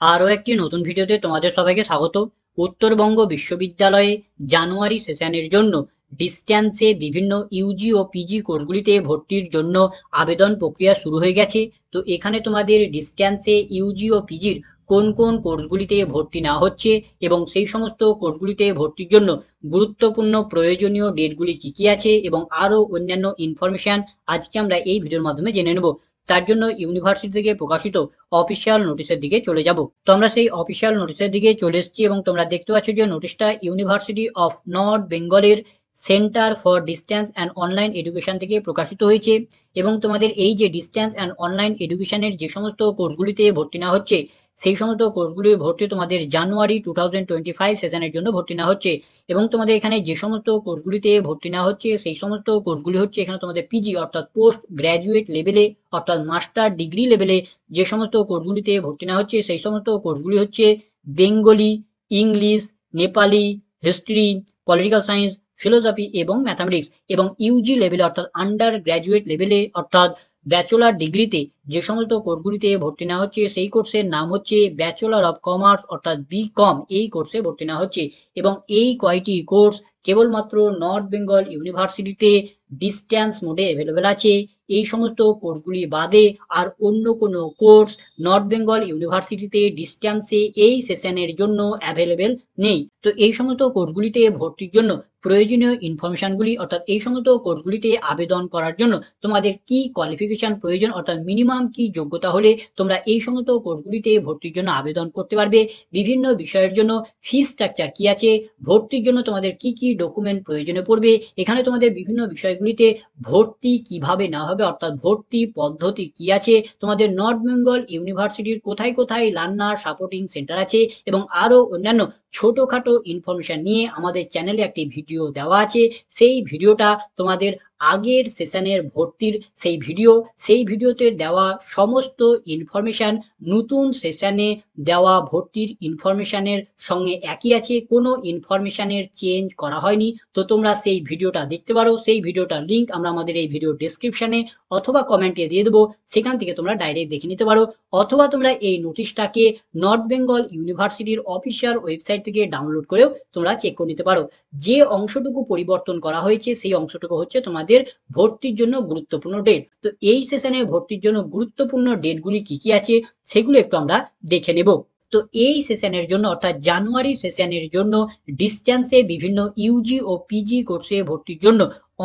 আরও একটি নতুন ভিডিওতে তোমাদের সবাইকে স্বাগত। উত্তরবঙ্গ বিশ্ববিদ্যালয়ে জানুয়ারি সেশনের জন্য ডিস্ট্যান্সে বিভিন্ন ইউজি ও পিজি কোর্সগুলিতে ভর্তির জন্য আবেদন প্রক্রিয়া শুরু হয়ে গেছে। তো এখানে তোমাদের ডিস্ট্যান্সে ইউজি ও পিজির কোন কোন কোর্সগুলিতে ভর্তি নেওয়া হচ্ছে এবং সেই সমস্ত কোর্সগুলিতে ভর্তির জন্য গুরুত্বপূর্ণ প্রয়োজনীয় ডেটগুলি কি কি আছে এবং আরও অন্যান্য ইনফরমেশন আজকে আমরা এই ভিডিওর মাধ্যমে জেনে নেব। তার জন্য ইউনিভার্সিটি থেকে প্রকাশিত অফিসিয়াল নোটিশের দিকে চলে যাব। তো আমরা সেই অফিসিয়াল নোটিশের দিকে চলে এসেছি এবং তোমরা দেখতে পাচ্ছ যে নোটিশটা ইউনিভার্সিটি অফ নর্থ বেঙ্গলের centre for distance and online education থেকে প্রকাশিত হয়েছে। এবং তোমাদের এই যে ডিস্ট্যান্স অ্যান্ড অনলাইন এডুকেশনের যে সমস্ত কোর্সগুলিতে ভর্তি নেওয়া হচ্ছে সেই সমস্ত কোর্সগুলির ভর্তি তোমাদের জানুয়ারি 2025 সেশনের জন্য ভর্তি নেওয়া হচ্ছে। এবং তোমাদের এখানে যে সমস্ত কোর্সগুলিতে ভর্তি নেওয়া হচ্ছে সেই সমস্ত কোর্সগুলি হচ্ছে এখানে তোমাদের পিজি অর্থাৎ পোস্ট গ্র্যাজুয়েট লেভেলে অর্থাৎ মাস্টার ডিগ্রি লেভেলে যে সমস্ত কোর্সগুলিতে ভর্তি নেওয়া হচ্ছে সেই সমস্ত কোর্সগুলি হচ্ছে Bengali, English, Nepali, history, political science, philosophy এবং ম্যাথামেটিক্স। এবং ইউজি লেভেলে অর্থাৎ আন্ডার গ্র্যাজুয়েট লেভেলে অর্থাৎ ব্যাচেলার ডিগ্রিতে যে সমস্ত কোর্সগুলিতে ভর্তি নেওয়া হচ্ছে সেই কোর্সের নাম হচ্ছে ব্যাচেলার অফ কমার্স অর্থাৎ BCom। এই কোর্সে ভর্তি নেওয়া হচ্ছে এবং এই কয়টি কোর্স কেবলমাত্র নর্থ বেঙ্গল ইউনিভার্সিটিতে ডিস্ট্যান্স মোডে অ্যাভেলেবেল আছে। এই সমস্ত কোর্সগুলি বাদে আর অন্য কোনো কোর্স নর্থ বেঙ্গল ইউনিভার্সিটিতে ডিস্ট্যান্সে এই সেশনের জন্য অ্যাভেলেবেল নেই। তো এই সমস্ত কোর্সগুলিতে ভর্তির জন্য প্রয়োজনীয় ইনফরমেশনগুলি অর্থাৎ এই সমস্ত কোর্সগুলিতে আবেদন করার জন্য তোমাদের কি কোয়ালিফিকেশন প্রয়োজন অর্থাৎ মিনিমাম কি যোগ্যতা হলে তোমরা এই সমস্ত কোর্সগুলিতে ভর্তির জন্য আবেদন করতে পারবে, বিভিন্ন বিষয়ের জন্য ফি স্ট্রাকচার কি আছে, ভর্তির জন্য তোমাদের কি কি ডকুমেন্ট প্রয়োজনে পড়বে, এখানে তোমাদের বিভিন্ন বিষয়গুলিতে ভর্তি কিভাবে নেওয়া হবে অর্থাৎ ভর্তি পদ্ধতি কি আছে, তোমাদের নর্থ বেঙ্গল ইউনিভার্সিটির কোথায় কোথায় লার্নার সাপোর্টিং সেন্টার আছে এবং আরও অন্যান্য ছোটখাটো ইনফরমেশন নিয়ে আমাদের চ্যানেলে একটি ভিডিও দেওয়া আছে। সেই ভিডিওটা তোমাদের আগের সেশনের ভর্তির সেই ভিডিওতে দেওয়া সমস্ত ইনফরমেশন নতুন সেশনে দেওয়া ভর্তির ইনফরমেশনের সঙ্গে একই আছে, কোনো ইনফরমেশনের চেঞ্জ করা হয়নি। তো তোমরা সেই ভিডিওটা দেখতে পারো, সেই ভিডিওটার লিঙ্ক আমরা আমাদের এই ভিডিও ডেসক্রিপশনে অথবা কমেন্টে দিয়ে দেবো, সেখান থেকে তোমরা ডাইরেক্ট দেখে নিতে পারো। অথবা তোমরা এই নোটিশটাকে নর্থ বেঙ্গল ইউনিভার্সিটির অফিসিয়াল ওয়েবসাইট থেকে ডাউনলোড করেও তোমরা চেক করে নিতে পারো। যে অংশটুকু পরিবর্তন করা হয়েছে সেই অংশটুকু হচ্ছে তোমাদের ভর্তির জন্য গুরুত্বপূর্ণ ডেট। তো এই সেশনে ভর্তির জন্য গুরুত্বপূর্ণ ডেটগুলি কি কি আছে সেগুলো একটু আমরা দেখে নেব। তো এই সেশনের জন্য অর্থাৎ জানুয়ারি সেশনের জন্য ডিস্ট্যান্সে বিভিন্ন ইউজি ও পিজি কোর্সে ভর্তির জন্য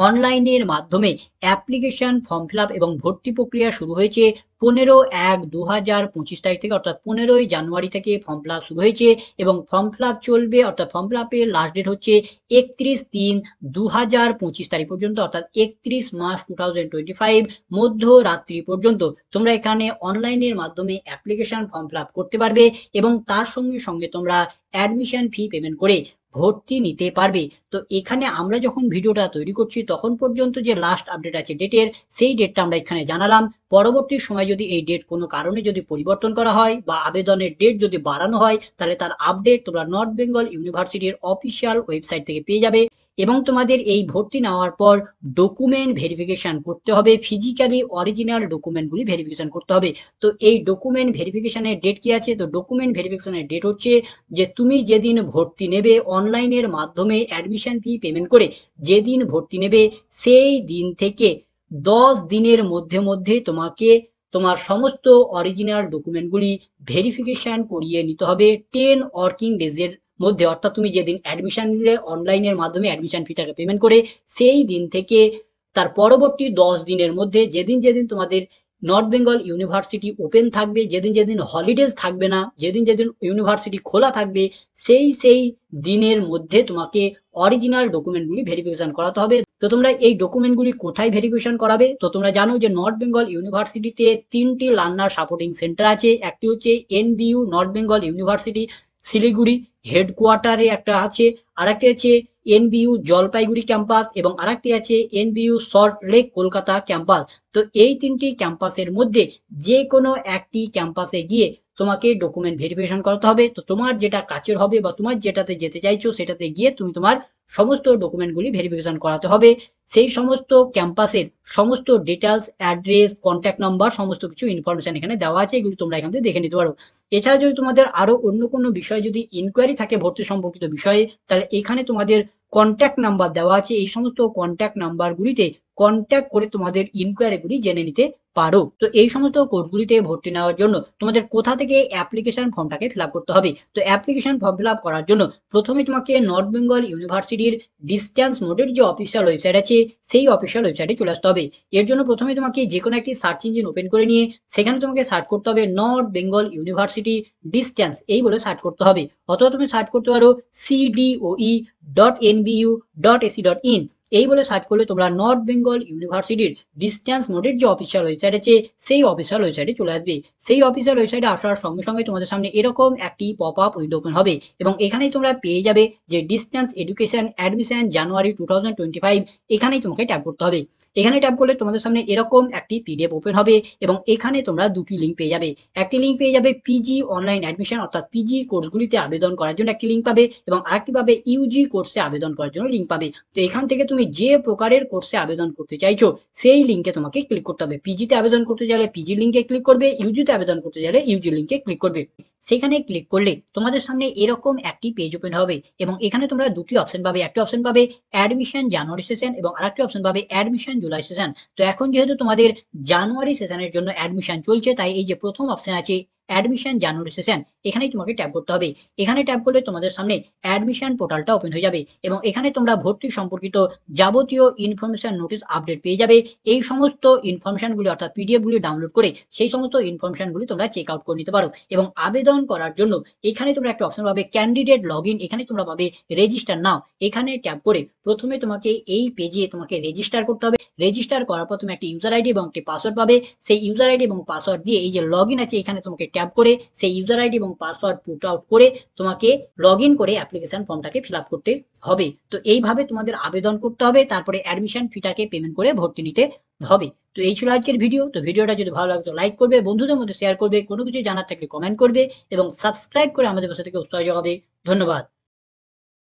অনলাইনের মাধ্যমে অ্যাপ্লিকেশন ফর্ম ফিল আপ এবং ভর্তি প্রক্রিয়া শুরু হয়েছে 15/1/2025 তারিখ থেকে অর্থাৎ 15ই জানুয়ারি থেকে ফর্ম ফিল আপ শুরু হয়েছে এবং ফর্ম ফিল আপ চলবে অর্থাৎ ফর্ম ফিল আপের লাস্ট ডেট হচ্ছে 31/3/2025 তারিখ পর্যন্ত অর্থাৎ 31 মার্চ 2025 মধ্যরাত্রি পর্যন্ত তোমরা এখানে অনলাইনের মাধ্যমে অ্যাপ্লিকেশন ফর্ম ফিল আপ করতে পারবে এবং তার সঙ্গে সঙ্গে তোমরা অ্যাডমিশন ফি পেমেন্ট করে ভর্তি নিতে পারবে। তো এখানে আমরা যখন ভিডিওটা তৈরি করছি তখন পর্যন্ত যে লাস্ট আপডেট আছে ডেটের সেই ডেটটা আমরা এখানে জানালাম। পরবর্তী সময় যদি এই ডেট কোনো কারণে যদি পরিবর্তন করা হয় বা আবেদনের ডেট যদি বাড়ানো হয় তাহলে তার আপডেট তোমরা নর্থ বেঙ্গল ইউনিভার্সিটির অফিসিয়াল ওয়েবসাইট থেকে পেয়ে যাবে। এবং তোমাদের এই ভর্তি নেওয়ার পর ডকুমেন্ট ভেরিফিকেশন করতে হবে, ফিজিক্যালি অরিজিনাল ডকুমেন্টগুলি ভেরিফিকেশন করতে হবে। তো এই ডকুমেন্ট ভেরিফিকেশনের ডেট কি আছে? তো ডকুমেন্ট ভেরিফিকেশনের ডেট হচ্ছে যে তুমি যেদিন ভর্তি নেবে অনলাইনের মাধ্যমে অ্যাডমিশন ফি পেমেন্ট করে যেদিন ভর্তি নেবে সেই দিন থেকে 10 দিনের মধ্যে মধ্যে তোমাকে তোমার সমস্ত অরিজিনাল ডকুমেন্টগুলি ভেরিফিকেশন করিয়ে নিতে হবে 10 ওয়ার্কিং ডেজের মধ্যে। অর্থাৎ তুমি যেদিন অ্যাডমিশন নিলে অনলাইনের মাধ্যমে অ্যাডমিশন ফিটাকে পেমেন্ট করে সেই দিন থেকে তার পরবর্তী 10 দিনের মধ্যে যেদিন যেদিন তোমাদের নর্থ বেঙ্গল ইউনিভার্সিটি ওপেন থাকবে, যেদিন যেদিন হলিডেজ থাকবে না, যেদিন যেদিন ইউনিভার্সিটি খোলা থাকবে সেই দিনের মধ্যে তোমাকে অরিজিনাল ডকুমেন্টগুলি ভেরিফিকেশন করাতে হবে। তো তোমরা এই ডকুমেন্টগুলি কোথায় ভেরিফিকেশন করাবে? তো তোমরা জানো যে নর্থ বেঙ্গল ইউনিভার্সিটিতে 3টি লার্নার সাপোর্টিং সেন্টার আছে। একটি হচ্ছে NBU North Bengal university Siliguri হেডকোয়ার্টারে একটা আছে, আরেকটি আছে NBU জলপাইগুড়ি ক্যাম্পাস এবং আরেকটি আছে NBU salt lake Kolkata campus. তো এই 3টি ক্যাম্পাসের মধ্যে যে কোনো একটি ক্যাম্পাসে গিয়ে তোমাকে ডকুমেন্ট ভেরিফিকেশন করাতে হবে। তো তোমার যেটা কাছের হবে বা তোমার যেটাতে যেতে চাইছো সেটাতে গিয়ে তুমি তোমার সমস্ত ডকুমেন্টগুলি ভেরিফিকেশন করাতে হবে। সেই সমস্ত ক্যাম্পাসের সমস্ত ডিটেলস, অ্যাড্রেস, কন্ট্যাক্ট নাম্বার, সমস্ত কিছু ইনফরমেশন এখানে দেওয়া আছে, এগুলো তোমরা এখান থেকে দেখে নিতে পারো। এছাড়া যদি তোমাদের আরো অন্য কোনো বিষয়ে যদি ইনকোয়ারি থাকে ভর্তি সম্পর্কিত বিষয়ে, তাহলে এখানে তোমাদের কন্ট্যাক্ট নাম্বার দেওয়া আছে, এই সমস্ত কন্ট্যাক্ট নাম্বারগুলিতে কন্ট্যাক্ট করে তোমাদের ইনকোয়ারিগুলি জেনে নিতে পারো। তো এই সমস্ত কোর্সগুলিতে ভর্তি নেওয়ার জন্য তোমাদের কোথা থেকে অ্যাপ্লিকেশন ফর্মটাকে ফিল আপ করতে হবে? তো অ্যাপ্লিকেশন ফর্ম ফিল আপ করার জন্য প্রথমে তোমাকে নর্থ বেঙ্গল ইউনিভার্সিটির ডিস্টেন্স মোডের যে অফিসিয়াল ওয়েবসাইট আছে সেই অফিসিয়াল ওয়েবসাইটে চলে আসতে হবে। এর জন্য প্রথমে তোমাকে যে কোনো একটি সার্চ ইঞ্জিন ওপেন করে নিয়ে সেখানে তোমাকে সার্চ করতে হবে নর্থ বেঙ্গল ইউনিভার্সিটি ডিস্টেন্স এই বলে সার্চ করতে হবে, অথবা তুমি সার্চ করতে পারো cdoe.nbu.ac.in এই বলে সার্চ করলে তোমরা নর্থ বেঙ্গল ইউনিভার্সিটির ডিস্টেন্স মোডের যে অফিসিয়াল ওয়েবসাইট আছে সেই অফিসিয়াল ওয়েবসাইটে চলে আসবে। সেই অফিসিয়াল ওয়েবসাইটে আসার সঙ্গে সঙ্গে তোমাদের সামনে এরকম একটি পপ আপ উইন্ডো ওপেন হবে এবং এখানেই তোমরা পেয়ে যাবে যে ডিস্টেন্স এডুকেশন অ্যাডমিশন জানুয়ারি 2025, এখানেই তোমাকে ট্যাপ করতে হবে। এখানে ট্যাপ করলে তোমাদের সামনে এরকম একটি পিডিএফ ওপেন হবে এবং এখানে তোমরা দুটি লিঙ্ক পেয়ে যাবে। একটি লিঙ্ক পেয়ে যাবে পিজি অনলাইন অ্যাডমিশন অর্থাৎ পিজি কোর্সগুলিতে আবেদন করার জন্য একটি লিঙ্ক পাবে এবং আরেকটি পাবে ইউজি কোর্সে আবেদন করার জন্য লিঙ্ক পাবে। তো এখান থেকে তুমি যে প্রকারের কোর্সে আবেদন করতে চাইছো সেই লিঙ্কে তোমাকে ক্লিক করতে হবে। পিজিতে আবেদন করতে চাইলে পিজি লিঙ্কে ক্লিক করবে, ইউজিতে আবেদন করতে চাইলে ইউজি লিঙ্কে ক্লিক করবে। সেখানে ক্লিক করলে তোমাদের সামনে এরকম একটি পেজ ওপেন হবে এবং এখানে তোমরা দুটি অপশন পাবে, একটি অপশন পাবে অ্যাডমিশন জানুয়ারি সেশন এবং আরেকটি অপশন পাবে অ্যাডমিশন জুলাই সেশন। তো এখন যেহেতু তোমাদের জানুয়ারি সেশনের জন্য অ্যাডমিশন চলছে, তাই এই যে প্রথম অপশন আছে অ্যাডমিশন জানুয়ারি সেশন এখানেই তোমাকে ট্যাপ করতে হবে। এখানে ট্যাপ করলে তোমাদের সামনে অ্যাডমিশন পোর্টালটা ওপেন হয়ে যাবে এবং এখানে তোমরা ভর্তি সম্পর্কিত যাবতীয় ইনফরমেশন নোটিশ আপডেট পেয়ে যাবে। এই সমস্ত ইনফরমেশনগুলি অর্থাৎ পিডিএফগুলি ডাউনলোড করে সেই সমস্ত ইনফরমেশনগুলি তোমরা চেক আউট করে নিতে পারো এবং আবেদন করার জন্য এখানে তোমরা একটা অপশন পাবে ক্যান্ডিডেট লগ ইন, এখানে তোমরা পাবে রেজিস্টার নাও। এখানে ট্যাপ করে প্রথমে তোমাকে এই পেজে তোমাকে রেজিস্টার করতে হবে। রেজিস্টার করার পর তুমি একটি ইউজার আইডি এবং একটি পাসওয়ার্ড পাবে। সেই ইউজার আইডি এবং পাসওয়ার্ড দিয়ে এই যে লগ ইন আছে এখানে তোমাকে ট্যাপ করে সেই ইউজার আইডি এবং পাসওয়ার্ড পুট আউট করে তোমাকে লগ ইন করে অ্যাপ্লিকেশন ফর্মটাকে ফিল আপ করতে হবে। তো এইভাবে তোমাদের আবেদন করতে হবে, তারপরে অ্যাডমিশন ফিটাকে পেমেন্ট করে ভর্তি নিতে হবে। তো এই ছিল আজকের ভিডিও। তো ভিডিওটা যদি ভালো লাগে তো লাইক করবে, বন্ধুদের মধ্যে শেয়ার করবে, কোনো কিছু জানার থাকলে কমেন্ট করবে এবং সাবস্ক্রাইব করে আমাদের পাশে থেকে উৎসাহ যোগাবে। ধন্যবাদ।